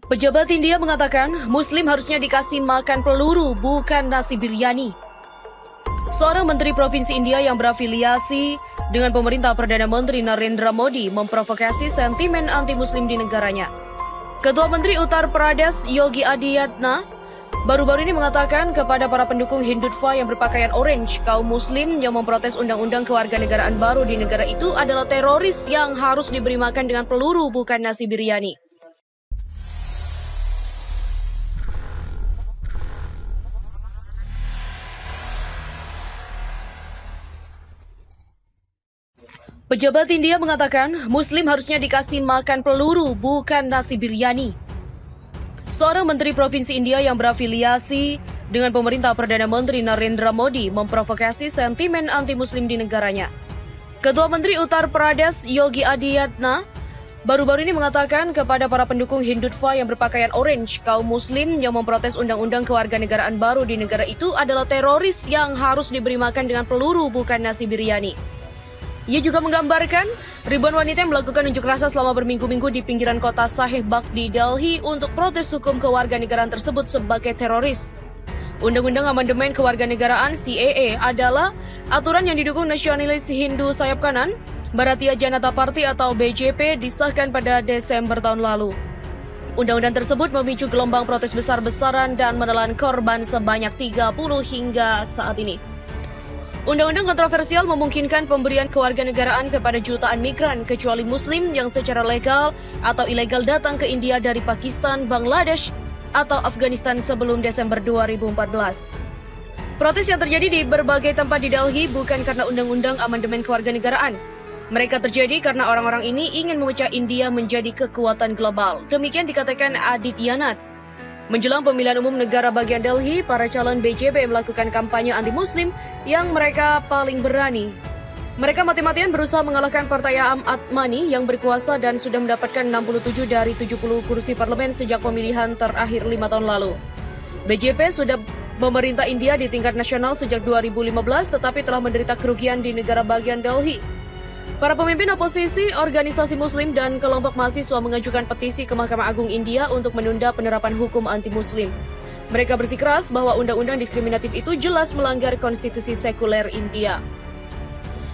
Pejabat India mengatakan Muslim harusnya dikasih makan peluru, bukan nasi biryani. Seorang menteri provinsi India yang berafiliasi dengan pemerintah Perdana Menteri Narendra Modi memprovokasi sentimen anti-Muslim di negaranya. Ketua Menteri Uttar Pradesh Yogi Adityanath baru-baru ini mengatakan kepada para pendukung Hindutva yang berpakaian orange, kaum Muslim yang memprotes undang-undang kewarganegaraan baru di negara itu adalah teroris yang harus diberi makan dengan peluru, bukan nasi biryani. Pejabat India mengatakan Muslim harusnya dikasih makan peluru, bukan nasi biryani. Seorang menteri provinsi India yang berafiliasi dengan pemerintah Perdana Menteri Narendra Modi memprovokasi sentimen anti-Muslim di negaranya. Ketua Menteri Uttar Pradesh Yogi Adityanath baru-baru ini mengatakan kepada para pendukung Hindutva yang berpakaian orange, kaum Muslim yang memprotes undang-undang kewarganegaraan baru di negara itu adalah teroris yang harus diberi makan dengan peluru, bukan nasi biryani. Ia juga menggambarkan ribuan wanita yang melakukan unjuk rasa selama berminggu-minggu di pinggiran kota Sahib Bagh di Delhi untuk protes hukum kewarganegaraan tersebut sebagai teroris. Undang-undang amandemen kewarganegaraan CAA adalah aturan yang didukung nasionalis Hindu sayap kanan, Bharatiya Janata Party atau BJP, disahkan pada Desember tahun lalu. Undang-undang tersebut memicu gelombang protes besar-besaran dan menelan korban sebanyak 30 hingga saat ini. Undang-undang kontroversial memungkinkan pemberian kewarganegaraan kepada jutaan migran kecuali Muslim yang secara legal atau ilegal datang ke India dari Pakistan, Bangladesh, atau Afghanistan sebelum Desember 2014. Protes yang terjadi di berbagai tempat di Delhi bukan karena undang-undang amandemen kewarganegaraan. Mereka terjadi karena orang-orang ini ingin memecah India menjadi kekuatan global. Demikian dikatakan Adityanath. Menjelang pemilihan umum negara bagian Delhi, para calon BJP melakukan kampanye anti-Muslim yang mereka paling berani. Mereka mati-matian berusaha mengalahkan Partai Aam Admi yang berkuasa dan sudah mendapatkan 67 dari 70 kursi parlemen sejak pemilihan terakhir 5 tahun lalu. BJP sudah memerintah India di tingkat nasional sejak 2015 tetapi telah menderita kerugian di negara bagian Delhi. Para pemimpin oposisi, organisasi Muslim, dan kelompok mahasiswa mengajukan petisi ke Mahkamah Agung India untuk menunda penerapan hukum anti-Muslim. Mereka bersikeras bahwa undang-undang diskriminatif itu jelas melanggar konstitusi sekuler India.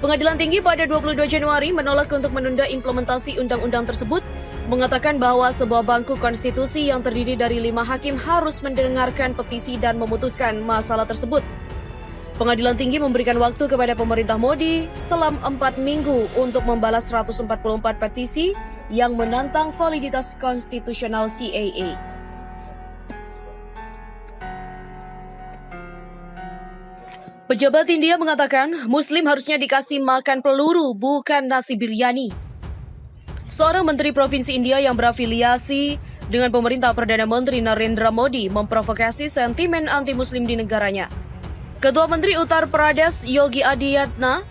Pengadilan Tinggi pada 22 Januari menolak untuk menunda implementasi undang-undang tersebut, mengatakan bahwa sebuah bangku konstitusi yang terdiri dari 5 hakim harus mendengarkan petisi dan memutuskan masalah tersebut. Pengadilan Tinggi memberikan waktu kepada pemerintah Modi selama 4 minggu untuk membalas 144 petisi yang menantang validitas konstitusional CAA. Pejabat India mengatakan Muslim harusnya dikasih makan peluru, bukan nasi biryani. Seorang menteri provinsi India yang berafiliasi dengan pemerintah Perdana Menteri Narendra Modi memprovokasi sentimen anti-Muslim di negaranya. Ketua Menteri Uttar Pradesh Yogi Adityanath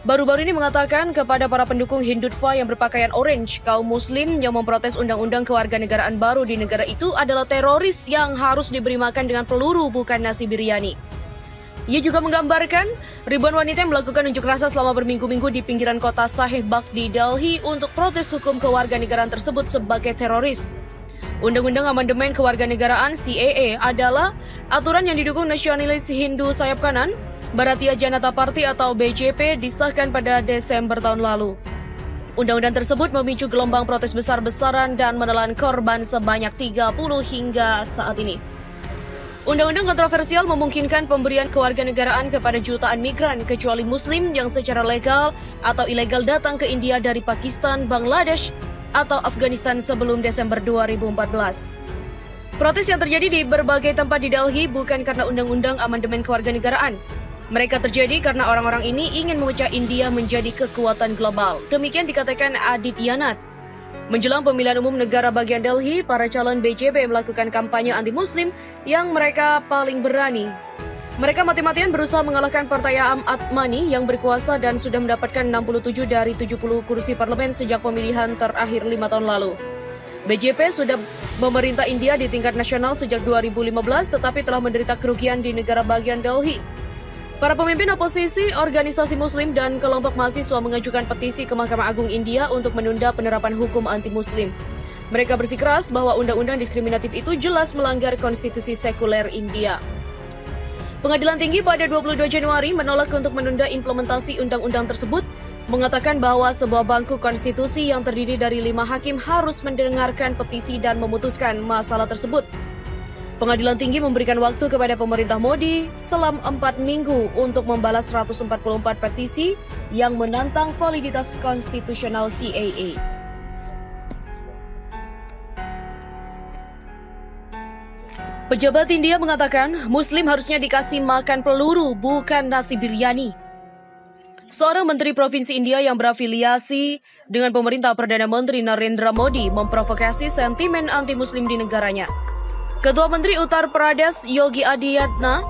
baru-baru ini mengatakan kepada para pendukung Hindutva yang berpakaian orange, kaum Muslim yang memprotes undang-undang kewarganegaraan baru di negara itu adalah teroris yang harus diberi makan dengan peluru, bukan nasi biryani. Ia juga menggambarkan ribuan wanita yang melakukan unjuk rasa selama berminggu-minggu di pinggiran kota Sahib Bagh di Delhi untuk protes hukum kewarganegaraan tersebut sebagai teroris. Undang-undang amandemen kewarganegaraan CAA adalah aturan yang didukung nasionalis Hindu sayap kanan, Bharatiya Janata Party atau BJP, disahkan pada Desember tahun lalu. Undang-undang tersebut memicu gelombang protes besar-besaran dan menelan korban sebanyak 30 hingga saat ini. Undang-undang kontroversial memungkinkan pemberian kewarganegaraan kepada jutaan migran kecuali Muslim yang secara legal atau ilegal datang ke India dari Pakistan, Bangladesh, atau Afghanistan sebelum Desember 2014. Protes yang terjadi di berbagai tempat di Delhi bukan karena undang-undang amandemen kewarganegaraan. Mereka terjadi karena orang-orang ini ingin memecah India menjadi kekuatan global. Demikian dikatakan Adityanath. Menjelang pemilihan umum negara bagian Delhi, para calon BJP melakukan kampanye anti-Muslim yang mereka paling berani. Mereka mati-matian berusaha mengalahkan Partai Aam Admi yang berkuasa dan sudah mendapatkan 67 dari 70 kursi parlemen sejak pemilihan terakhir 5 tahun lalu. BJP sudah memerintah India di tingkat nasional sejak 2015 tetapi telah menderita kerugian di negara bagian Delhi. Para pemimpin oposisi, organisasi Muslim, dan kelompok mahasiswa mengajukan petisi ke Mahkamah Agung India untuk menunda penerapan hukum anti-Muslim. Mereka bersikeras bahwa undang-undang diskriminatif itu jelas melanggar konstitusi sekuler India. Pengadilan Tinggi pada 22 Januari menolak untuk menunda implementasi undang-undang tersebut, mengatakan bahwa sebuah bangku konstitusi yang terdiri dari 5 hakim harus mendengarkan petisi dan memutuskan masalah tersebut. Pengadilan Tinggi memberikan waktu kepada pemerintah Modi selama 4 minggu untuk membalas 144 petisi yang menantang validitas konstitusional CAA. Pejabat India mengatakan Muslim harusnya dikasih makan peluru, bukan nasi biryani. Seorang menteri provinsi India yang berafiliasi dengan pemerintah Perdana Menteri Narendra Modi memprovokasi sentimen anti-Muslim di negaranya. Ketua Menteri Uttar Pradesh Yogi Adityanath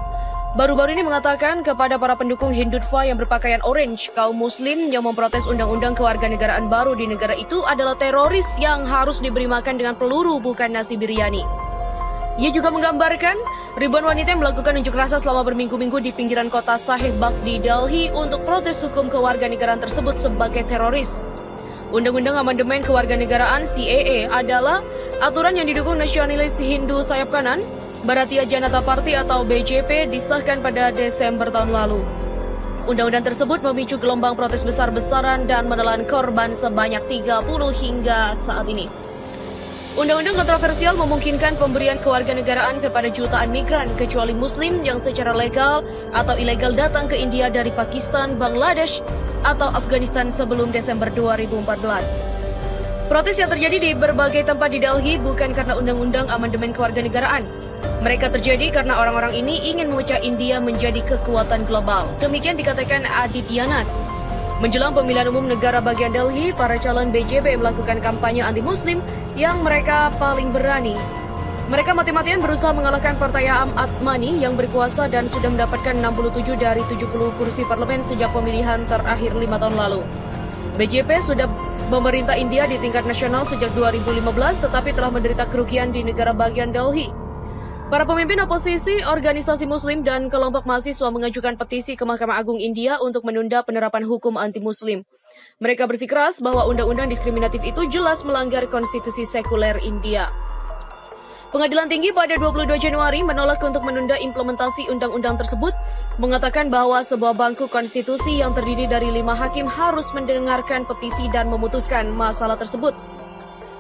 baru-baru ini mengatakan kepada para pendukung Hindutva yang berpakaian orange, kaum Muslim yang memprotes undang-undang kewarganegaraan baru di negara itu adalah teroris yang harus diberi makan dengan peluru, bukan nasi biryani. Ia juga menggambarkan ribuan wanita yang melakukan unjuk rasa selama berminggu-minggu di pinggiran kota Sahib Bagh di Delhi untuk protes hukum kewarganegaraan tersebut sebagai teroris. Undang-undang amandemen kewarganegaraan CAA adalah aturan yang didukung nasionalis Hindu sayap kanan, Bharatiya Janata Party atau BJP, disahkan pada Desember tahun lalu. Undang-undang tersebut memicu gelombang protes besar-besaran dan menelan korban sebanyak 30 hingga saat ini. Undang-undang kontroversial memungkinkan pemberian kewarganegaraan kepada jutaan migran kecuali Muslim yang secara legal atau ilegal datang ke India dari Pakistan, Bangladesh, atau Afghanistan sebelum Desember 2014. Protes yang terjadi di berbagai tempat di Delhi bukan karena undang-undang amandemen kewarganegaraan. Mereka terjadi karena orang-orang ini ingin memecah India menjadi kekuatan global. Demikian dikatakan Adityanath. Menjelang pemilihan umum negara bagian Delhi, para calon BJP melakukan kampanye anti-Muslim yang mereka paling berani. Mereka mati-matian berusaha mengalahkan Partai Aam Admi yang berkuasa dan sudah mendapatkan 67 dari 70 kursi parlemen sejak pemilihan terakhir 5 tahun lalu. BJP sudah memerintah India di tingkat nasional sejak 2015 tetapi telah menderita kerugian di negara bagian Delhi. Para pemimpin oposisi, organisasi Muslim, dan kelompok mahasiswa mengajukan petisi ke Mahkamah Agung India untuk menunda penerapan hukum anti-Muslim. Mereka bersikeras bahwa undang-undang diskriminatif itu jelas melanggar konstitusi sekuler India. Pengadilan Tinggi pada 22 Januari menolak untuk menunda implementasi undang-undang tersebut, mengatakan bahwa sebuah bangku konstitusi yang terdiri dari 5 hakim harus mendengarkan petisi dan memutuskan masalah tersebut.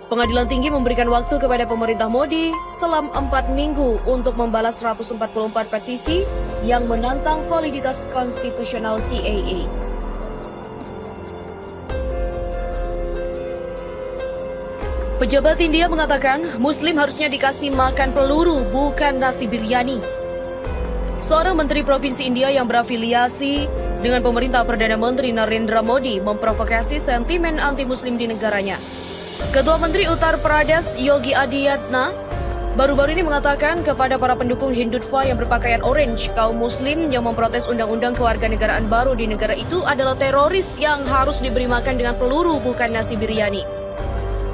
Pengadilan Tinggi memberikan waktu kepada pemerintah Modi selama 4 minggu untuk membalas 144 petisi yang menantang validitas konstitusional CAA. Pejabat India mengatakan Muslim harusnya dikasih makan peluru, bukan nasi biryani. Seorang menteri provinsi India yang berafiliasi dengan pemerintah Perdana Menteri Narendra Modi memprovokasi sentimen anti-Muslim di negaranya. Ketua Menteri Uttar Pradesh Yogi Adityanath baru-baru ini mengatakan kepada para pendukung Hindutva yang berpakaian orange, kaum Muslim yang memprotes undang-undang kewarganegaraan baru di negara itu adalah teroris yang harus diberi makan dengan peluru, bukan nasi biryani.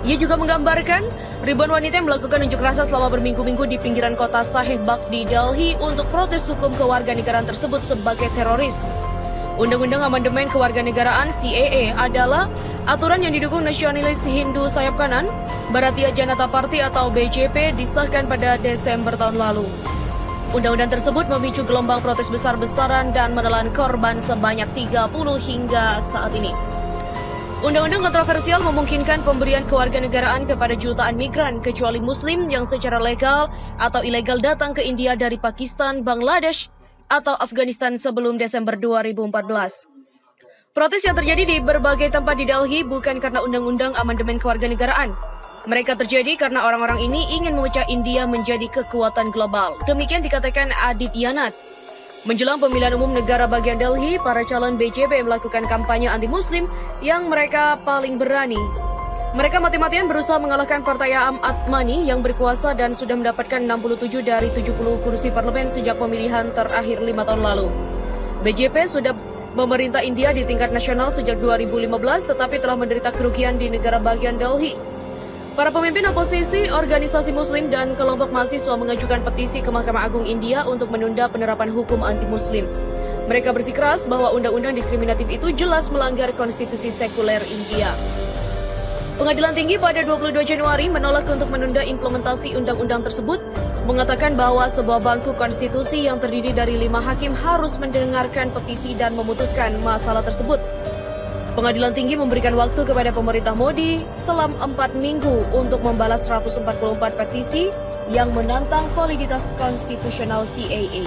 Ia juga menggambarkan ribuan wanita yang melakukan unjuk rasa selama berminggu-minggu di pinggiran kota Sahib Bagh di Delhi untuk protes hukum kewarganegaraan tersebut sebagai teroris. Undang-undang amandemen kewarganegaraan CAA adalah aturan yang didukung nasionalis Hindu sayap kanan, Bharatiya Janata Party atau BJP, disahkan pada Desember tahun lalu. Undang-undang tersebut memicu gelombang protes besar-besaran dan menelan korban sebanyak 30 hingga saat ini. Undang-undang kontroversial memungkinkan pemberian kewarganegaraan kepada jutaan migran kecuali Muslim yang secara legal atau ilegal datang ke India dari Pakistan, Bangladesh, atau Afghanistan sebelum Desember 2014. Protes yang terjadi di berbagai tempat di Delhi bukan karena undang-undang amandemen kewarganegaraan. Mereka terjadi karena orang-orang ini ingin memecah India menjadi kekuatan global. Demikian dikatakan Adityanath. Menjelang pemilihan umum negara bagian Delhi, para calon BJP melakukan kampanye anti-Muslim yang mereka paling berani. Mereka mati-matian berusaha mengalahkan Partai Aam Admi yang berkuasa dan sudah mendapatkan 67 dari 70 kursi parlemen sejak pemilihan terakhir 5 tahun lalu. BJP sudah memerintah India di tingkat nasional sejak 2015 tetapi telah menderita kerugian di negara bagian Delhi. Para pemimpin oposisi, organisasi Muslim, dan kelompok mahasiswa mengajukan petisi ke Mahkamah Agung India untuk menunda penerapan hukum anti-Muslim. Mereka bersikeras bahwa undang-undang diskriminatif itu jelas melanggar konstitusi sekuler India. Pengadilan Tinggi pada 22 Januari menolak untuk menunda implementasi undang-undang tersebut, mengatakan bahwa sebuah bangku konstitusi yang terdiri dari 5 hakim harus mendengarkan petisi dan memutuskan masalah tersebut. Pengadilan Tinggi memberikan waktu kepada pemerintah Modi selama 4 minggu untuk membalas 144 petisi yang menantang validitas konstitusional CAA.